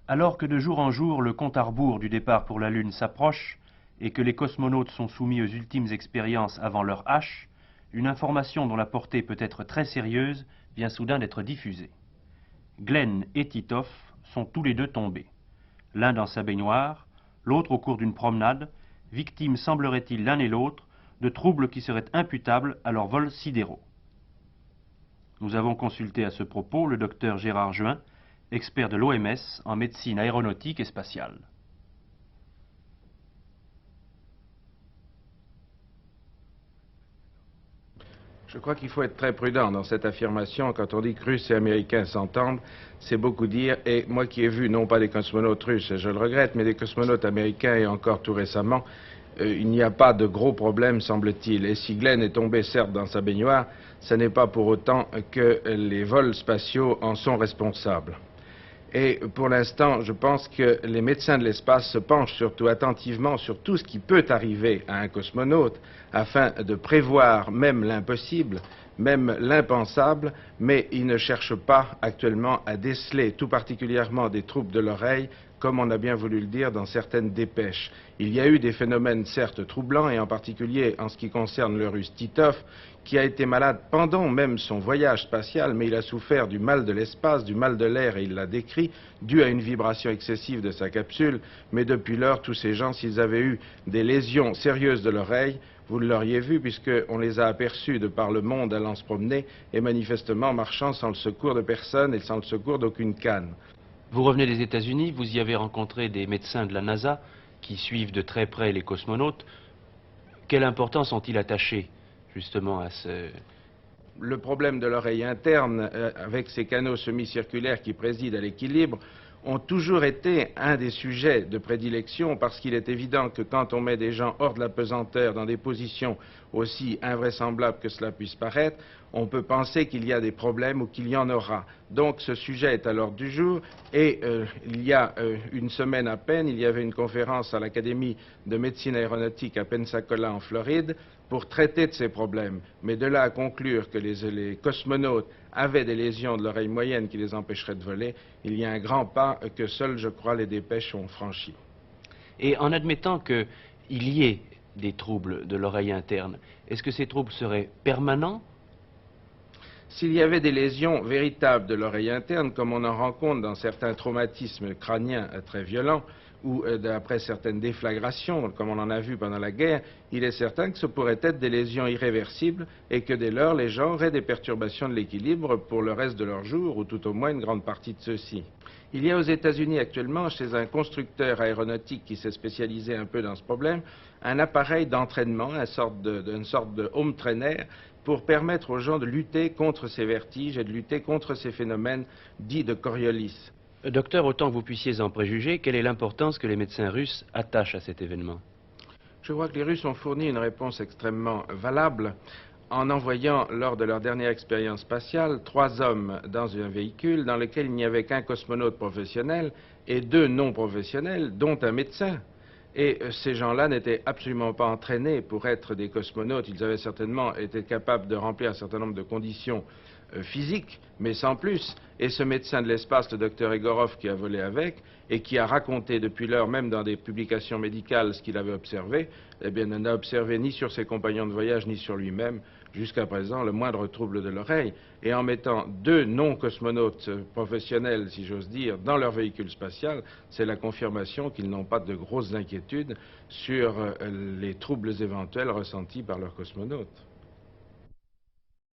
Alors que de jour en jour le compte à rebours du départ pour la Lune s'approche et que les cosmonautes sont soumis aux ultimes expériences avant leur H, une information dont la portée peut être très sérieuse vient soudain d'être diffusée. Glenn et Titov sont tous les deux tombés. L'un dans sa baignoire, l'autre au cours d'une promenade, victimes semblerait-il l'un et l'autre de troubles qui seraient imputables à leurs vols sidéraux. Nous avons consulté à ce propos le docteur Gérard Juin, expert de l'OMS en médecine aéronautique et spatiale. Je crois qu'il faut être très prudent dans cette affirmation. Quand on dit que Russes et Américains s'entendent, c'est beaucoup dire. Et moi qui ai vu, non pas des cosmonautes russes, et je le regrette, mais des cosmonautes américains et encore tout récemment, il n'y a pas de gros problème, semble-t-il. Et si Glenn est tombé, certes, dans sa baignoire, ce n'est pas pour autant que les vols spatiaux en sont responsables. Et pour l'instant, je pense que les médecins de l'espace se penchent surtout attentivement sur tout ce qui peut arriver à un cosmonaute afin de prévoir même l'impossible, même l'impensable, mais ils ne cherchent pas actuellement à déceler tout particulièrement des troubles de l'oreille, comme on a bien voulu le dire dans certaines dépêches. Il y a eu des phénomènes certes troublants, et en particulier en ce qui concerne le Russe Titov, qui a été malade pendant même son voyage spatial, mais il a souffert du mal de l'espace, du mal de l'air, et il l'a décrit, dû à une vibration excessive de sa capsule. Mais depuis lors, tous ces gens, s'ils avaient eu des lésions sérieuses de l'oreille, vous l'auriez vu, puisqu'on les a aperçus de par le monde allant se promener, et manifestement marchant sans le secours de personne et sans le secours d'aucune canne. Vous revenez des États-Unis, vous y avez rencontré des médecins de la NASA qui suivent de très près les cosmonautes. Quelle importance ont-ils attaché justement à ce... Le problème de l'oreille interne, avec ces canaux semi-circulaires qui président à l'équilibre, ont toujours été un des sujets de prédilection, parce qu'il est évident que quand on met des gens hors de la pesanteur dans des positions aussi invraisemblables que cela puisse paraître, on peut penser qu'il y a des problèmes ou qu'il y en aura. Donc ce sujet est à l'ordre du jour, et il y a une semaine à peine, il y avait une conférence à l'Académie de médecine aéronautique à Pensacola en Floride pour traiter de ces problèmes. Mais de là à conclure que les cosmonautes avaient des lésions de l'oreille moyenne qui les empêcheraient de voler, il y a un grand pas que seuls, je crois, les dépêches ont franchi. Et en admettant qu'il y ait des troubles de l'oreille interne, est-ce que ces troubles seraient permanents? S'il y avait des lésions véritables de l'oreille interne, comme on en rencontre dans certains traumatismes crâniens très violents, ou après certaines déflagrations, comme on en a vu pendant la guerre, il est certain que ce pourrait être des lésions irréversibles et que dès lors, les gens auraient des perturbations de l'équilibre pour le reste de leur jour, ou tout au moins une grande partie de ceux-ci. Il y a aux États-Unis actuellement, chez un constructeur aéronautique qui s'est spécialisé un peu dans ce problème, un appareil d'entraînement, une sorte de home trainer, pour permettre aux gens de lutter contre ces vertiges et de lutter contre ces phénomènes dits de Coriolis. Docteur, autant que vous puissiez en préjuger, quelle est l'importance que les médecins russes attachent à cet événement? Je crois que les Russes ont fourni une réponse extrêmement valable en envoyant, lors de leur dernière expérience spatiale, 3 hommes dans un véhicule dans lequel il n'y avait qu'un cosmonaute professionnel et 2 non professionnels, dont un médecin. Et ces gens-là n'étaient absolument pas entraînés pour être des cosmonautes. Ils avaient certainement été capables de remplir un certain nombre de conditions physiques, mais sans plus. Et ce médecin de l'espace, le docteur Egorov, qui a volé avec, et qui a raconté depuis lors, même dans des publications médicales, ce qu'il avait observé, eh bien, n'a observé ni sur ses compagnons de voyage, ni sur lui-même, jusqu'à présent, le moindre trouble de l'oreille. Et en mettant 2 non-cosmonautes professionnels, si j'ose dire, dans leur véhicule spatial, c'est la confirmation qu'ils n'ont pas de grosses inquiétudes sur les troubles éventuels ressentis par leurs cosmonautes.